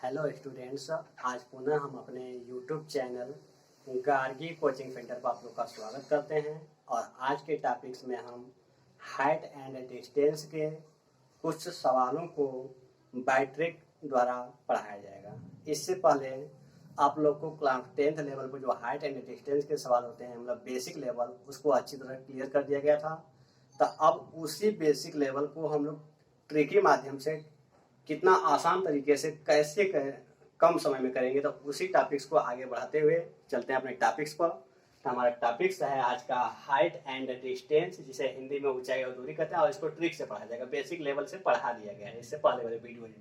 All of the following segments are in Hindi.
हेलो स्टूडेंट्स, आज पुनः हम अपने YouTube channel Gargi coaching centre पर आप लोग का स्वागत करते हैं। और आज के टॉपिक्स में हम हाइट एंड डिस्टेंस के कुछ सवालों को बायोट्रिक द्वारा पढ़ाया जाएगा। इससे पहले आप लोग को क्लास 10th लेवल पर जो हाइट एंड डिस्टेंस के सवाल होते हैं, मतलब बेसिक लेवल, उसको अच्छी तरह क्लियर कर दिया गया था। तो अब उसी बेसिक लेवल को हम लोग ट्रिक के माध्यम से कितना आसान तरीके से कैसे कम समय में करेंगे, तो उसी टॉपिक्स को आगे बढ़ाते हुए चलते हैं अपने टॉपिक्स पर। तो हमारा टॉपिक्स है आज का हाइट एंड डिस्टेंस, जिसे हिंदी में ऊंचाई और दूरी कहते हैं, और इसको ट्रिक से पढ़ा जाएगा। बेसिक लेवल से पढ़ा दिया गया है इससे पहले वाले वीडियो में।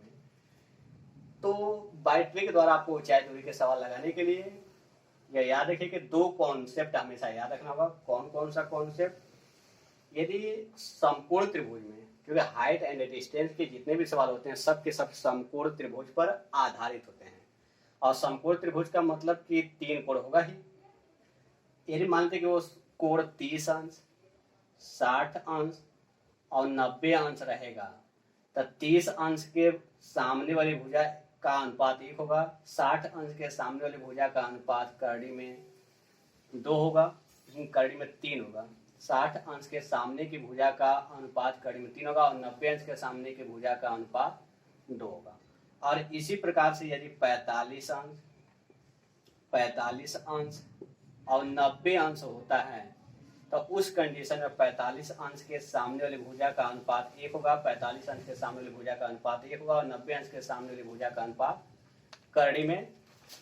तो बाय ट्रिक द्वारा आपको ऊंचाई दूरी के सवाल लगाने के लिए यह याद रखिए कि दो कॉन्सेप्ट हमेशा याद रखना होगा। कौन कौन सा कॉन्सेप्ट? यदि समकोण त्रिभुज में, क्योंकि हाइट एंड डिस्टेंस के जितने भी सवाल होते हैं सब के सब समकोण त्रिभुज पर आधारित होते हैं। और समकोण त्रिभुज का मतलब कि तीन कोण होगा ही। यदि मानते कि वो कोण 30 अंश, 60 अंश और 90 अंश रहेगा, तो 30 अंश के सामने वाली भुजा का अनुपात 1 होगा, 60 अंश के सामने वाली भुजा का अनुपात करड़ी में 2 होगा, करड़ी में 3 होगा। 60 अंश के सामने की भुजा का अनुपात कड़ी में 3 होगा और 90 अंश के सामने की भुजा का अनुपात 2 होगा। और इसी प्रकार से यदि 45 अंश और 90 अंश होता है, तो उस कंडीशन में 45 अंश के सामने वाली भुजा का अनुपात 1 होगा, 45 अंश के सामने वाली भुजा का अनुपात 1 होगा और 90 अंश के सामने वाली भुजा का अनुपात करड़ी में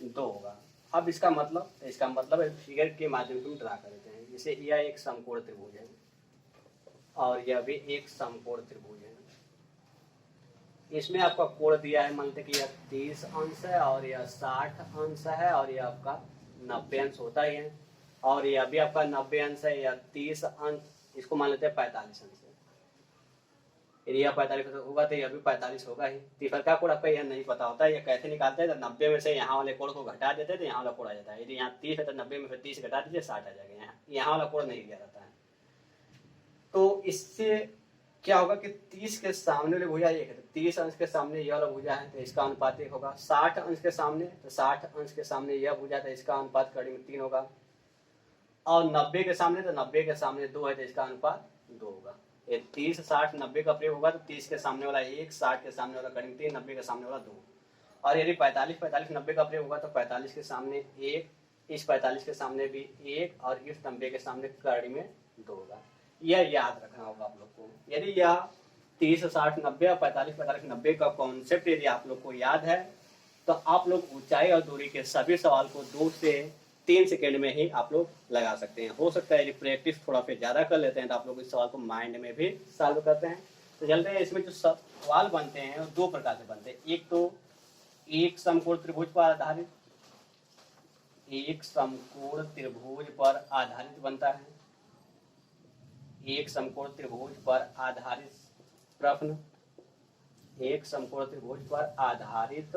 2 होगा। अब इसका मतलब फिगर के माध्यम से हम ड्रा कर देते हैं। जैसे यह एक समकोण त्रिभुज है और यह भी एक समकोण त्रिभुज है। इसमें आपका कोण दिया है, मानते कि यह 30 अंश है और यह 60 अंश है और यह आपका 90 अंश होता ही है। और यह भी आपका 90 अंश है, यह 30 अंश, इसको मान लेते हैं 45 अंश है। यदि यह 45 होगा तो यह भी 45 होगा ही। तीसरा का कोण आपका यह नहीं पता होता है, यह कैसे निकालते हैं? तो 90 में से यहाँ वाले कोण को घटा देते हैं तो यहाँ वाला कोण आ जाता है। यदि यहाँ 30 है तो 90 में से 30 घटा दीजिए, 60 आ जाएगा। यहाँ वाला कोण नहीं दिया जाता है। तो इससे क्या होगा कि 30 के सामने वाली भुजा 1 है, तो 30 अंश के सामने यह वाला भुजा है तो इसका अनुपात 1 होगा। 60 अंश के सामने, तो 60 अंश के सामने यह भुजा तो इसका अनुपात कड़ी में 3 होगा। और 90 के सामने, तो 90 के सामने 2 है तो इसका अनुपात 2 होगा। 30 60 90 का प्रयोग होगा तो 30 के सामने वाला 1, 60 के सामने वाला कड़ी में 3, 90 के सामने वाला 2। और यदि 45 90 का प्रयोग होगा तो 45 के सामने 1, इस 45 के सामने भी 1 और इस 90 के सामने कड़ी में 2 होगा। यह याद रखना होगा आप लोग को। यदि यह 30 60 90 और 45 90 का कॉन्सेप्ट यदि आप लोग को याद है, तो आप लोग ऊंचाई और दूरी के सभी सवाल को 2 से 3 सेकेंड में ही आप लोग लगा सकते हैं। हो सकता है यदि प्रैक्टिस थोड़ा फिर ज्यादा कर लेते हैं तो आप लोग इस सवाल को माइंड में भी सॉल्व करते हैं। तो चलते हैं, इसमें जो सवाल बनते हैं वो 2 प्रकार से बनते हैं। एक तो एक समकोण त्रिभुज पर आधारित, एक समकोण त्रिभुज पर आधारित बनता है। एक समकोण त्रिभुज पर आधारित प्रश्न, एक समकोण त्रिभुज पर आधारित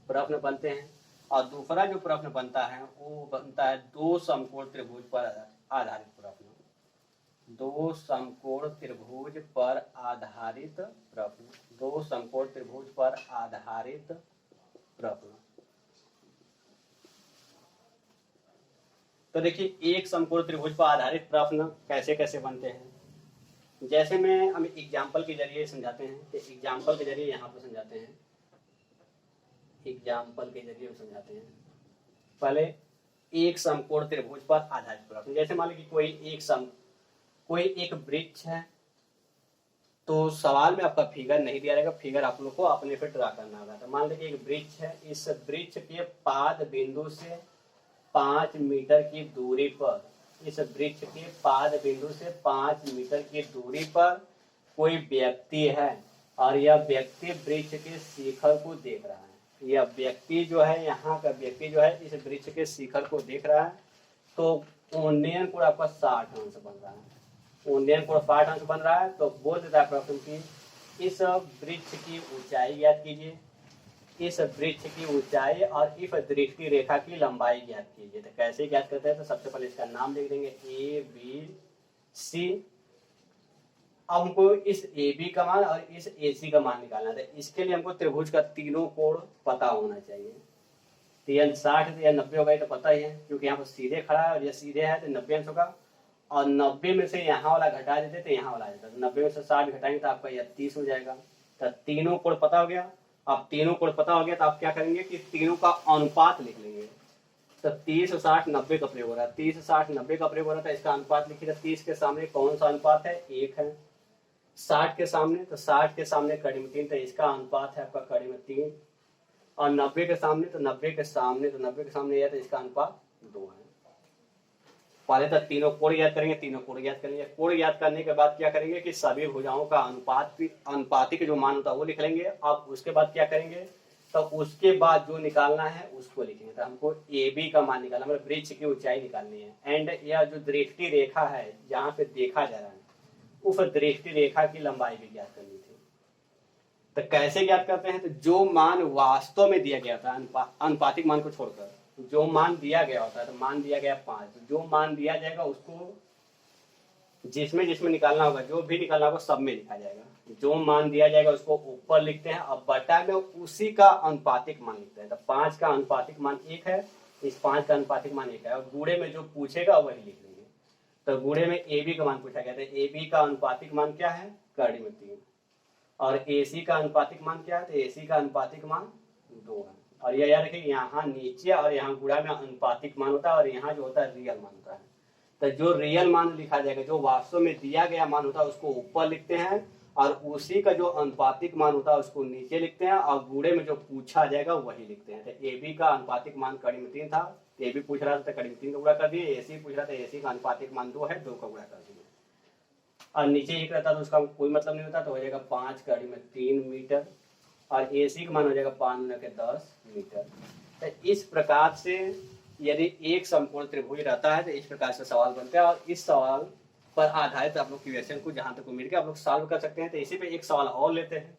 प्रश्न बनते हैं। और दूसरा जो प्रश्न बनता है वो बनता है 2 समकोण त्रिभुज पर आधारित प्रश्न। 2 समकोण त्रिभुज पर आधारित प्रश्न, 2 समकोण त्रिभुज पर आधारित प्रश्न। तो देखिए, एक समकोण त्रिभुज पर आधारित प्रश्न कैसे कैसे बनते हैं। जैसे मैं हम एग्जाम्पल के जरिए समझाते हैं, तो एग्जाम्पल के जरिए यहाँ पर समझाते हैं। एग्जाम्पल के जरिए समझाते हैं। पहले एक समकोण त्रिभुज पर आधारित प्रश्न। जैसे मान लीजिए कोई एक वृक्ष है, तो सवाल में आपका फिगर नहीं दिया रहेगा, फिगर आप लोग को अपने पे ड्रा करना होगा। तो मान लीजिए एक वृक्ष है, इस वृक्ष के पाद बिंदु से 5 मीटर की दूरी पर, इस वृक्ष के पाद बिंदु से 5 मीटर की दूरी पर कोई व्यक्ति है और यह व्यक्ति वृक्ष के शिखर को देख रहा है। यह व्यक्ति जो है, यहाँ का व्यक्ति जो है इस वृक्ष के शिखर को देख रहा है। तो उन्नयन कोण आपका 60 अंश बन रहा है। उन्नयन कोण 60 अंश बन रहा है। तो बोल देता है प्रश्न की इस वृक्ष की ऊंचाई ज्ञात कीजिए, इस वृक्ष की ऊंचाई और इस दृष्टि रेखा की लंबाई ज्ञात कीजिए। तो कैसे ज्ञात करते हैं? तो सबसे पहले इसका नाम लिख देंगे A B C अब हमको इस ए बी का मान और इस ए सी का मान निकालना है। इसके लिए हमको त्रिभुज का तीनों कोण पता होना चाहिए। तो यह 60 तो यह 90 होगा, ये तो पता ही है क्योंकि यहाँ पर सीधे खड़ा है और यह सीधे है तो 90 अंश होगा। और 90 में से यहाँ वाला घटा देते तो यहाँ वाला आ जाता। तो 90 में से 60 घटाएंगे तो आपका यह 30 हो जाएगा। तो तीनों कोण पता हो गया। अब तीनों कोण पता हो गया तो आप क्या करेंगे कि तीनों का अनुपात लिख लेंगे। तो 30 60 90 का प्रयोग हो रहा है, 30 60 90 का प्रयोग हो रहा था, इसका अनुपात लिखिए। 30 के सामने कौन सा अनुपात है? 1 है। 60 के सामने, तो 60 के सामने कड़ी में 3, तो इसका अनुपात है आपका कड़ी में 3। और 90 के सामने, तो 90 के सामने, तो 90 के सामने है तो इसका अनुपात 2 है। पहले तो तीनों कोण याद करेंगे, तीनों कोण याद करेंगे। कोण याद करने के बाद क्या करेंगे कि सभी भुजाओं का अनुपातिक जो मान होता है वो लिख लेंगे। अब उसके बाद क्या करेंगे, तो उसके बाद जो निकालना है उसको लिखेंगे। तो हमको ए बी का मान निकालना, मतलब वृक्ष की ऊंचाई निकालनी है। एंड यह जो दृष्टि रेखा है जहाँ पे देखा जा रहा है उस दृष्टि रेखा की लंबाई भी ज्ञात करनी थी। तो कैसे ज्ञात करते हैं? तो जो मान वास्तव में दिया गया था, अनुपातिक मान को छोड़कर जो मान दिया गया होता है, तो मान दिया गया 5, तो जो मान दिया जाएगा उसको जिसमें जिसमें निकालना होगा, जो भी निकालना होगा सब में लिखा जाएगा। जो मान दिया जाएगा उसको ऊपर लिखते हैं, अब बटा में उसी का अनुपातिक मान लिखते हैं। तो 5 का अनुपातिक मान 1 है, इस 5 का अनुपातिक मान 1 है, और गुणे में जो पूछेगा वही लिख लेंगे। तो गुणे में ए बी का मान पूछा गया था, ए बी का अनुपातिक मान क्या है? कड़ी में 3। और ए सी का अनुपातिक मान क्या है? तो ए सी का अनुपातिक मान 2 है। और यह याद रखिए, यहाँ नीचे और यहाँ गुणा में अनुपातिक मान होता है और यहाँ जो होता है रियल मान होता है। तो जो रियल मान लिखा जाएगा, जो वास्तव में दिया गया मान होता है उसको ऊपर लिखते हैं, और उसी का जो अनुपातिक मान होता है उसको नीचे लिखते हैं, और गुणे में जो पूछा जाएगा वही लिखते हैं। तो ए बी का अनुपातिक मान कड़ी में 3 था, ए बी पूछ रहा था कड़ी में 3 का गुणा कर दिए। ए सी पूछ रहा था, ए सी का अनुपातिक मान 2 है, 2 का गुणा कर दिए। और नीचे 1 रहता तो उसका कोई मतलब नहीं होता, तो हो जाएगा 5 कड़ी में 3 मीटर, और ए सी का मान हो जाएगा 5 गुना के 10 मीटर। तो इस प्रकार से यदि एक समकोण त्रिभुज रहता है तो इस प्रकार से सवाल बनता है, और इस सवाल पर आधारित आप लोग क्वेश्चन को जहां तक उम्मीद के आप लोग सॉल्व कर सकते हैं। तो इसी पे एक सवाल और लेते हैं,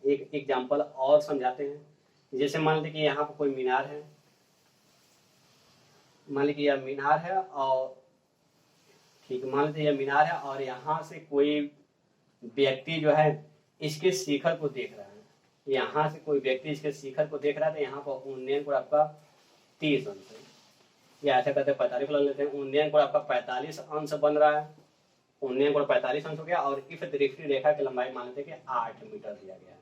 एक एग्जांपल और समझाते हैं। जैसे मान लीजिए कि यहाँ पर कोई मीनार है, मान लीजिए यह मीनार है, और ठीक मान लीजिए यह मीनार है, और यहाँ से कोई व्यक्ति जो है इसके शिखर को देख रहा है। यहाँ से कोई व्यक्ति इसके शिखर को देख रहा है, तो यहाँ पर उन्नयन कोण आपका 30 अंश है, या ऐसा करते 45 ले लेते हैं। उन्नयन कोण आपका 45 अंश बन रहा है, उन्नयन कोण 45 अंश हो गया। और इस दृष्टि रेखा की लंबाई मान लेते हैं कि 8 मीटर दिया गया है।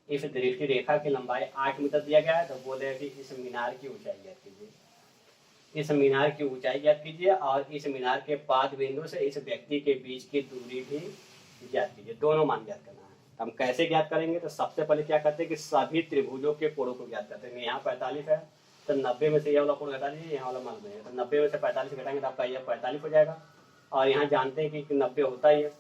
इस दृष्टि रेखा की लंबाई 8 मीटर दिया गया है, तो बोले कि इस मीनार की ऊंचाई ज्ञात कीजिए। इस मीनार की ऊंचाई ज्ञात कीजिए, और इस मीनार के पाद बिंदु से इस व्यक्ति के बीच की दूरी भी ज्ञात कीजिए। दोनों मान ज्ञात करना है। हम कैसे ज्ञात करेंगे? तो सबसे पहले क्या करते हैं कि सभी त्रिभुजों के कोणों को ज्ञात करते हैं। यहाँ 45 है, तो 90 में से यह वाला कोण घटा दीजिए, यहाँ वाला मान बनेगा। तो 90 में से 45 घटाएंगे तो आपका यह 45 हो जाएगा। और यहाँ जानते हैं कि 90 होता ही है,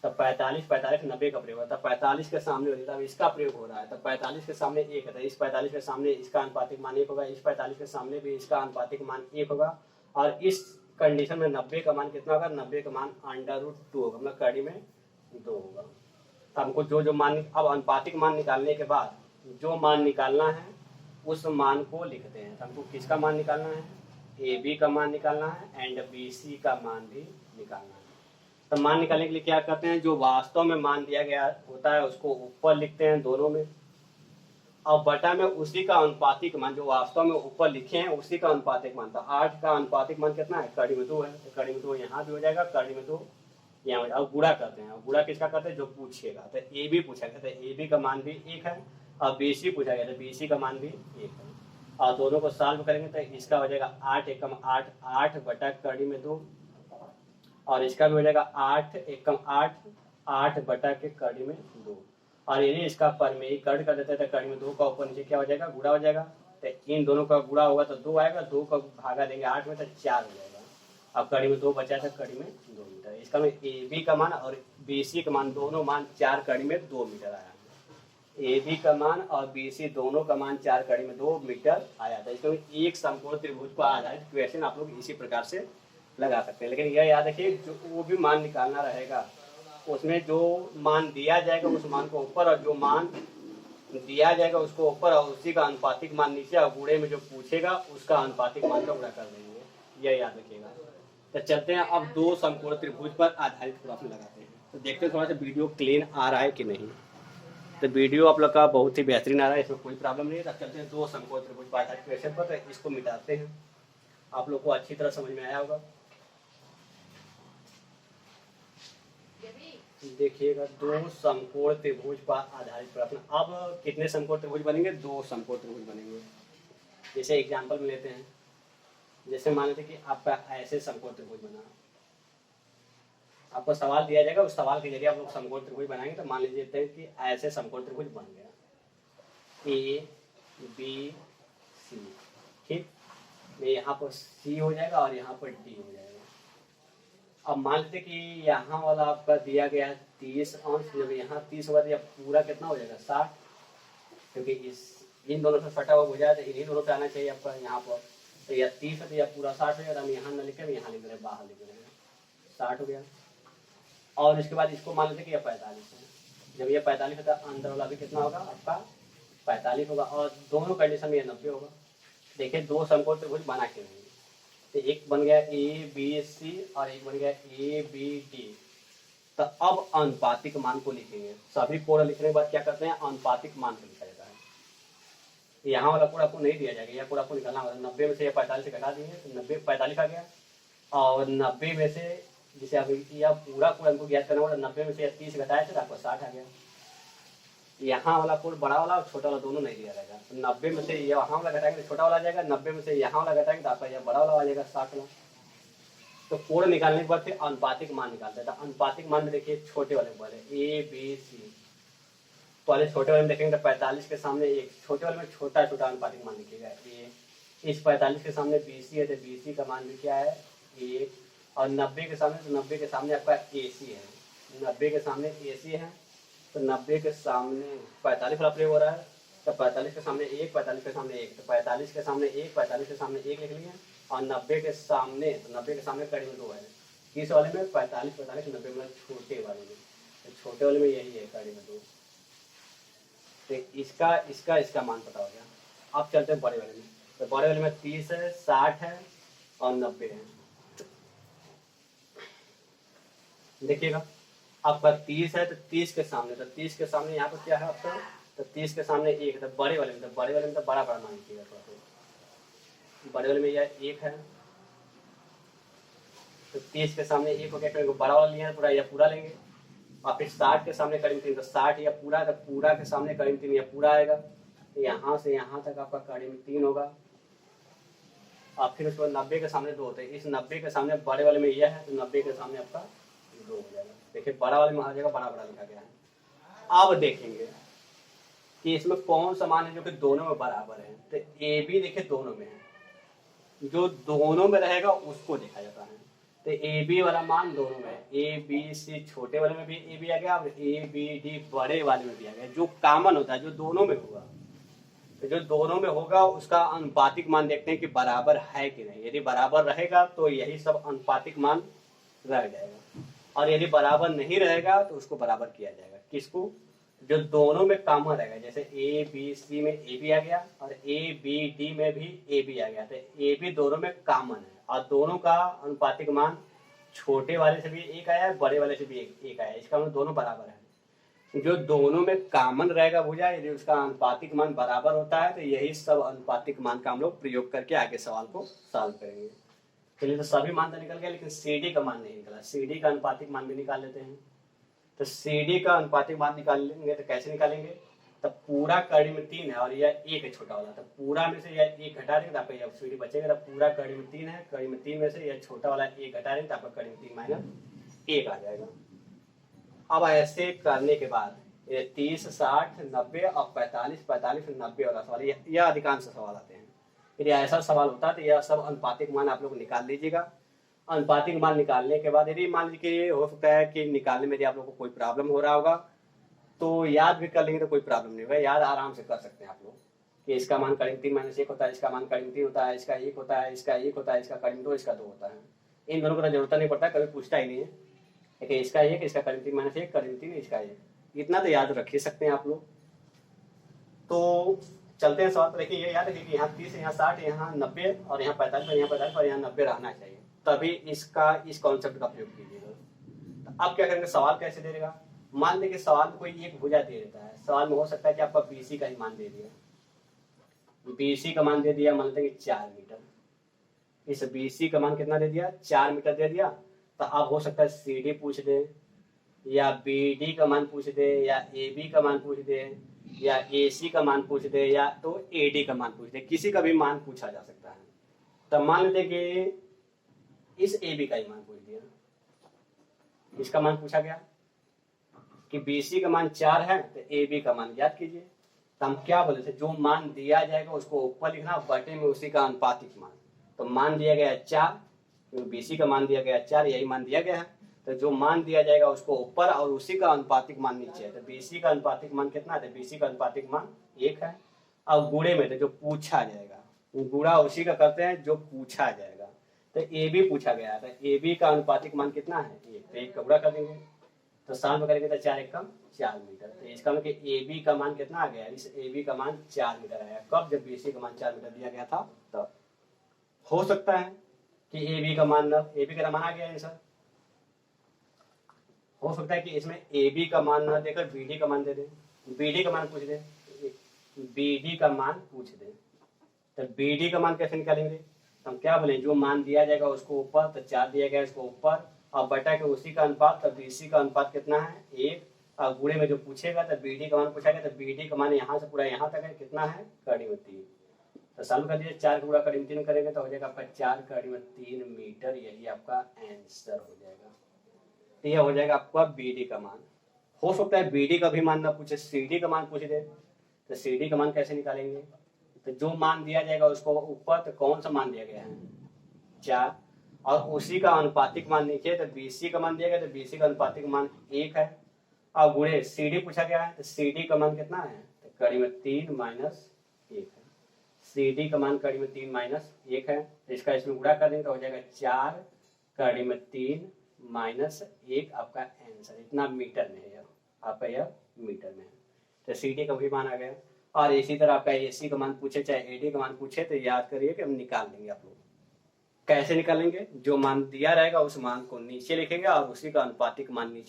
तो 45 45 90 का प्रयोग होता है। 45 के सामने होता है, इसका प्रयोग हो रहा है, तो 45 के सामने 1 है, तो इस 45 के सामने इसका अनुपातिक मान 1 होगा, इस 45 के सामने भी इसका अनुपातिक मान 1 होगा। और इस कंडीशन में 90 का मान कितना होगा? 90 का मान √2 होगा, मतलब कड़ी में 2 होगा। तो हमको जो मान, अब अनुपातिक मान निकालने के बाद जो मान निकालना है उस मान को लिखते हैं। तो हमको किसका मान निकालना है? ए बी का मान निकालना है, एंड बी सी का मान भी निकालना है। तो मान निकालने के लिए क्या करते हैं? जो वास्तव में मान दिया गया होता है उसको ऊपर लिखते हैं दोनों में, और बटा में उसी का अनुपातिक मान, जो वास्तव में ऊपर लिखे हैं उसी का अनुपातिक मान। तो 8 का अनुपातिक मान कितना है? कड़ी में 2 है, तो कड़ी में 2 यहाँ भी हो जाएगा, कड़ी में 2 यहाँ हो जाएगा। और गुणा करते हैं, गुणा किसका करते हैं? जो पूछेगा। तो ए बी पूछा गया, तो ए बी का मान भी 1 है, और बी सी पूछा गया, तो बी सी का मान भी 1 है। और दोनों को सॉल्व करेंगे तो इसका हो जाएगा 8 एकम 8, 8 बटा कड़ी में 2, और इसका भी हो जाएगा 8 एकम 8, 8 बटा के कड़ी में 2। और यदि इसका परमेयीकरण कर देते हैं तो कड़ी में 2 का ऊपर नीचे क्या हो जाएगा? गुणा हो जाएगा। तो इन दोनों का गुणा होगा तो 2 आएगा, 2 का भागा देंगे 8 में तो 4 हो जाएगा। अब कड़ी में 2 बचा था, कड़ी में 2 मीटर। इसका में ए बी का मान और बी सी का मान, दोनों मान 4 कड़ी में 2 मीटर आया। ए बी का मान और बी सी दोनों का मान 4 कड़ी में 2 मीटर आया था। इसमें एक समकोण त्रिभुज पर आधारित क्वेश्चन आप लोग इसी प्रकार से लगा सकते हैं। लेकिन यह याद रखिए, जो वो भी मान निकालना रहेगा उसमें जो मान दिया जाएगा उस मान को ऊपर, और जो मान दिया जाएगा उसको ऊपर, और उसी का अनुपातिक मान नीचे, और गुणे में जो पूछेगा उसका अनुपातिक मान का गुणा कर देंगे। यह याद रखिएगा। तो चलते हैं अब दो समकोण त्रिभुज पर आधारित प्रश्न लगाते हैं। तो देखते हैं थोड़ा सा वीडियो क्लीन आ रहा है कि नहीं। तो वीडियो आप लोग का बहुत ही बेहतरीन आ रहा है, इसमें कोई प्रॉब्लम नहीं है। तो चलते हैं दो समकोण त्रिभुज पर आधारित क्वेश्चन पर, तो इसको मिटाते हैं। आप लोग को अच्छी तरह समझ में आया होगा। देखिएगा, दो समकोण त्रिभुज पर आधारित प्रश्न। अब कितने समकोण त्रिभुज बनेंगे? दो समकोण त्रिभुज बनेंगे। जैसे एग्जांपल में लेते हैं, जैसे मान लेते कि आपका ऐसे समकोण त्रिभुज बना, आपको सवाल दिया जाएगा, उस सवाल के जरिए आप लोग समकोण त्रिभुज बनाएंगे। तो मान लीजिए कि ऐसे समकोण त्रिभुज बन गया ए बी सी, ठीक। यहाँ पर सी हो जाएगा और यहाँ पर डी हो जाएगा। अब मान लेते कि यहाँ वाला आपका दिया गया है 30 अंश, जब यहाँ 30 होगा तो यह पूरा कितना हो जाएगा? 60, क्योंकि इन दोनों से सटा हुआ भुजा है तो इन्हीं दोनों से आना चाहिए आपका यहाँ पर। तो यह 30 है तो यह पूरा 60 हो जाएगा। हम यहाँ न लिखे, यहाँ लिख रहे हैं, बाहर लिख रहे हैं, 60 हो गया। और इसके बाद इसको मान लेते कि यह 45 है। जब यह 45 है तो अंदर वाला भी कितना होगा? आपका 45 होगा। और दोनों कंडीशन में यह 90 होगा। देखिए दो समकोण त्रिभुज बना के नहीं, तो एक बन गया ए बी सी और एक बन गया ए बी डी। तो अब अनुपातिक मान को लिखेंगे। सभी कोण लिखने के बाद क्या करते हैं? अनुपातिक मान को लिखा जाता है। यहाँ वाला कोण आपको नहीं दिया जाएगा, यह कोण आपको निकालना होगा। 90 में से 45 से घटा देंगे तो 90 45 आ गया। और 90 में से जैसे अब यह पूरा कोण हमको ज्ञात करना होगा, 90 में से 30 घटाए थे तो आपको 60 आ गया। यहाँ वाला कोण बड़ा वाला और छोटा वाला दोनों नहीं दिया जाएगा। तो 90 में से यहाँ वाला घटाएंगे तो छोटा वाला आ जाएगा, 90 में से यहाँ वाला घटाएंगे तो आपका यह बड़ा वाला आ जाएगा 60 वाला। तो कोण निकालने के बाद फिर अनुपातिक मान निकालते हैं। तो अनुपातिक मान में देखिए छोटे वाले वाले ए बी सी, पहले छोटे वाले में देखेंगे तो 45 के सामने एक, छोटे वाले में छोटा छोटा अनुपातिक मान लिखिएगा ए। इस 45 के सामने बी सी है तो बी सी का मान भी क्या है? 1। और 90 के सामने, तो 90 के सामने आपका ए सी है, 90 के सामने ए सी है। तो 90 के सामने 45 वाला प्रयोग हो रहा है, तो 45 के सामने 1, 45 के सामने 1, तो 45 के सामने 1, 45 के सामने 1 लिख लिए। और 90 के सामने, तो 90 के सामने कड़ी में 2 है। किस वाले में? 45 45 90 में, छोटे वाले में। तो छोटे वाले में यही है, कड़ी में 2। तो इसका मान पता हो गया। अब चलते हैं बड़े वाले में। तो बड़े वाले में 30 है, 60 है और 90 है। देखिएगा आपका 30 है तो 30 के सामने, तो 30 के सामने यहाँ पर क्या है आपका? तो 30 के सामने 1, तो बड़े वाले में, तो बड़े वाले में तो बड़ा बड़ा मान लीजिएगा थोड़ा सा। बड़े वाले में यह 1 है, तो 30 के सामने 1 हो गया, क्योंकि बड़ा वाला लिया है पूरा, यह पूरा लेंगे। और फिर 60 के सामने करीब 3, तो 60 या पूरा, तो पूरा के सामने करीब 3 यह पूरा आएगा। तो यहाँ से यहाँ तक आपका करीब 3 होगा। और फिर उसके बाद 90 के सामने 2 होते हैं। इस 90 के सामने बड़े वाले में यह है, तो 90 के सामने आपका 2 हो जाएगा। देखिए बड़ा वाले में आ जाएगा, बड़ा बड़ा लिखा गया है। अब देखेंगे कि इसमें कौन सा मान है जो कि दोनों में बराबर है। तो ए बी देखिए दोनों में है, जो दोनों में रहेगा उसको देखा जाता है। तो ए बी वाला मान दोनों में है। ए बी सी छोटे वाले में भी ए बी आ गया और ए बी डी बड़े वाले में भी आ गया। जो कॉमन होता है, जो दोनों में होगा, तो जो दोनों में होगा उसका अनुपातिक मान देखते हैं कि बराबर है कि नहीं। यदि बराबर रहेगा तो यही सब अनुपातिक मान रह जाएगा, और यदि बराबर नहीं रहेगा तो उसको बराबर किया जाएगा। किसको? जो दोनों में कॉमन रहेगा। जैसे ए बी सी में ए बी आ गया और ए बी डी में भी ए बी आ गया, तो ए बी दोनों में कॉमन है और दोनों का अनुपातिक मान छोटे वाले से भी 1 आया है, बड़े वाले से भी 1 आया है। इसका मतलब दोनों बराबर है। जो दोनों में कॉमन रहेगा भुजा, यदि उसका अनुपातिक मान बराबर होता है तो यही सब अनुपातिक मान का हम लोग प्रयोग करके आगे सवाल को सॉल्व करेंगे। चलिए, तो सभी मान तो निकल गया, लेकिन सी डी का मान नहीं निकला। सी डी का अनुपातिक मान भी निकाल लेते हैं। तो सी डी का अनुपातिक मान निकालेंगे तो कैसे निकालेंगे? तो पूरा कड़ी में 3 है और यह 1 है छोटा वाला, तो पूरा में से यह 1 घटा देंगे तो आपका यह सी डी बचेगा। तो पूरा कड़ी में 3 है, कड़ी में 3 में से यह छोटा वाला 1 घटा देंगे तो आपका कड़ी में 3 माइनस 1 आ जाएगा। अब ऐसे करने के बाद ये 30 60 90 और 45 45 90 वाला सवाल, यह अधिकांश सवाल आते हैं। यदि ऐसा सवाल होता है तो यह सब अनुपातिक मान आप लोग निकाल लीजिएगा। अनुपातिक मान निकालने के बाद यदि मान लीजिए हो सकता है कि निकालने में यदि आप लोग को कोई प्रॉब्लम हो रहा होगा तो याद भी कर लेंगे तो कोई प्रॉब्लम नहीं होगा। याद आराम से कर सकते हैं आप लोग कि इसका मान करीब 3 माइनस 1 होता है, इसका मान करीब 3 होता है, इसका 1 होता है, इसका 1 होता है, इसका करीब 2, इसका 2 होता है। इन दोनों को जरूरत नहीं पड़ता, कभी पूछता ही नहीं है। देखिए इसका 1, इसका करीब 3 माइनस 1 करीब 3, इसका 1, इतना तो याद रख ही सकते हैं आप लोग। तो चलते हैं सवाल पर। देखिए ये याद रखिए कि यहाँ 30 यहाँ 60 यहाँ 90 और यहाँ 45 और यहाँ 45 और यहाँ 90 रहना चाहिए। तभी इसका इस कॉन्सेप्ट का प्रयोग कीजिएगा। तो अब क्या करेंगे, सवाल कैसे दे देगा। मान लीजिए सवाल में कोई एक भुजा दे देता है, सवाल में हो सकता है कि आपका बीसी का ही मान दे दिया, बीसी का मान दे दिया मान लेते हैं 4 मीटर। इस बीसी का मान कितना दे दिया, 4 मीटर दे दिया। तो अब हो सकता है सीडी पूछ दे, या बीडी का मान पूछ दे, या एबी का मान पूछ दे, या एसी का मान पूछ दे, या तो एडी का मान पूछ दे, किसी का भी मान पूछा जा सकता है। तो मान लेते कि इस एबी का ही मान पूछ दिया, इसका मान पूछा गया कि बीसी का मान 4 है, तो एबी का मान याद कीजिए। तो हम क्या बोले थे, जो मान दिया जाएगा उसको ऊपर लिखना, बटे में उसी का अनुपातिक मान। तो मान दिया गया 4, बीसी का मान दिया गया 4, यही मान दिया गया है। तो जो मान दिया जाएगा उसको ऊपर और उसी का अनुपातिक मान नीचे है। तो बीसी का अनुपातिक मान कितना है, बीसी का अनुपातिक मान 1 है। अब गुणे में तो जो पूछा जाएगा, गुणा उसी का करते हैं जो पूछा जाएगा। तो ए बी पूछा गया है, तो ए बी का अनुपातिक मान कितना है 1, तो 1 का गुणा कर देंगे। तो साल में करेंगे तो 4 एकम 4 मीटर। तो इसका मतलब ए बी का मान कितना आ गया, इस ए बी का मान 4 मीटर आया। कब, जब बीसी का मान 4 मीटर दिया गया था तब। हो सकता है कि ए बी का मान आ गया आंसर। हो सकता है कि इसमें ए बी का मान न देकर बी डी का मान दे दे, बी डी का मान पूछ दे, बी डी का मान पूछ दे। तो बी डी का मान कैसे निकालेंगे, तो हम क्या बोले, जो मान दिया जाएगा उसको ऊपर, तो 4 दिया गया इसको ऊपर, और बटा के उसी का अनुपात। तो बीसी का अनुपात कितना है 1, और गुणे में जो पूछेगा तो बीडी का मान पूछा गया, तो बीडी का मान यहाँ से पूरा यहाँ तक है, कितना है कड़ी में 3। तो सॉल्व कर दीजिए, 4 का गुणा कड़ी में 3 करेंगे तो हो जाएगा आपका 4 कड़ी में 3 मीटर। यही आपका आंसर हो जाएगा। तो यह हो जाएगा आपका बीडी का मान। हो सकता है बीडी का भी मान ना पूछे, सीडी का मान पूछ दे। तो सीडी का मान कैसे निकालेंगे, तो जो मान दिया जाएगा उसको ऊपर, तो कौन सा मान दिया गया है 4, और उसी का अनुपातिक मान नीचे। तो बीसी का मान दिया गया, तो बीसी का अनुपातिक मान 1 है, और गुणे सीडी पूछा गया है। तो सीडी का मान कितना है, तो कड़ी में 3 माइनस 1 है। सीडी का मान कड़ी में 3 माइनस 1 है। तो इसका इसमें गुणा कर देंगे तो हो जाएगा 4 कड़ी में 3 माइनस 1 आपका आंसर। इतना मीटर में है, आपका यह मीटर में है। तो सीडी का भी मान आ गया। और इसी तरह आपका एसी का मान पूछे चाहे एडी का मान पूछे, तो याद करिए कि हम निकाल लेंगे। आप लोग कैसे निकालेंगे, जो मान दिया रहेगा उस मान को नीचे लिखेंगे, और उसी का अनुपातिक मान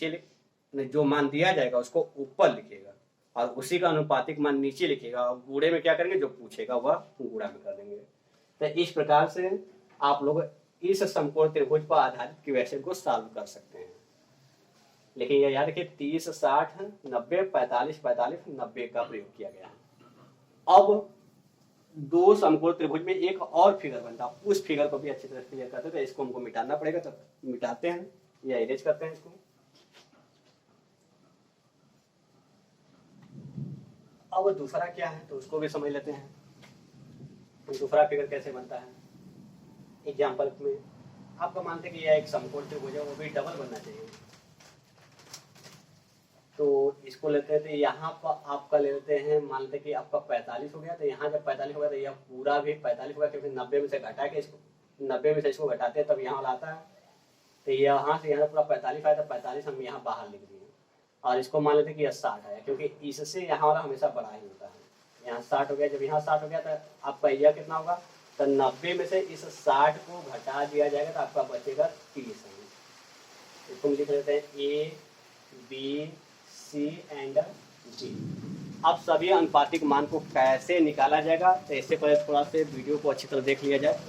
जो मान दिया जाएगा उसको ऊपर लिखेगा, और उसी का अनुपातिक मान नीचे लिखेगा, और गुणे में क्या करेंगे, जो पूछेगा वह गुणा में कर देंगे। तो इस प्रकार से आप लोग इस समकोण त्रिभुज पर आधारित क्वेश्चन को सॉल्व कर सकते हैं। लेकिन यह याद रखिए 30, 60, 90, 45, 45, 90 का प्रयोग किया गया है। अब 2 समकोण त्रिभुज में एक और फिगर बनता है, उस फिगर को भी अच्छी तरह क्लियर करते हैं। तो इसको हमको मिटाना पड़ेगा, तो मिटाते हैं या इरेज करते हैं इसको। अब दूसरा क्या है तो उसको भी समझ लेते हैं। तो दूसरा फिगर कैसे बनता है, एग्जाम्पल में आपका मानते हैं कि यह एक समकोण त्रिभुज है, वो भी डबल बनना चाहिए। तो इसको लेते हैं, तो यहाँ पर आपका ले लेते हैं, मान लेते हैं कि आपका 45 हो गया। तो यहाँ जब 45 हो गया तो यह पूरा भी 45 होगा, क्योंकि 90 में से घटा के इसको 90 में से इसको घटाते हैं तब यहाँ लाता है। तो यहाँ से यहाँ पूरा 45 आया, तो 45 हम यहाँ बाहर लिख दिए, और इसको मान लेते हैं कि यह 60 आया, क्योंकि इससे यहाँ वाला हमेशा बड़ा ही होता है। यहाँ 60 हो गया, जब यहाँ 60 हो गया तो आपका यह कितना होगा, तो 90 में से इस 60 को घटा दिया जाएगा तो आपका बचेगा 30। इसको लिख लेते हैं A B C and D. अब सभी अनुपातिक मान को कैसे निकाला जाएगा, तो इससे पहले थोड़ा से वीडियो को अच्छी तरह देख लिया जाए।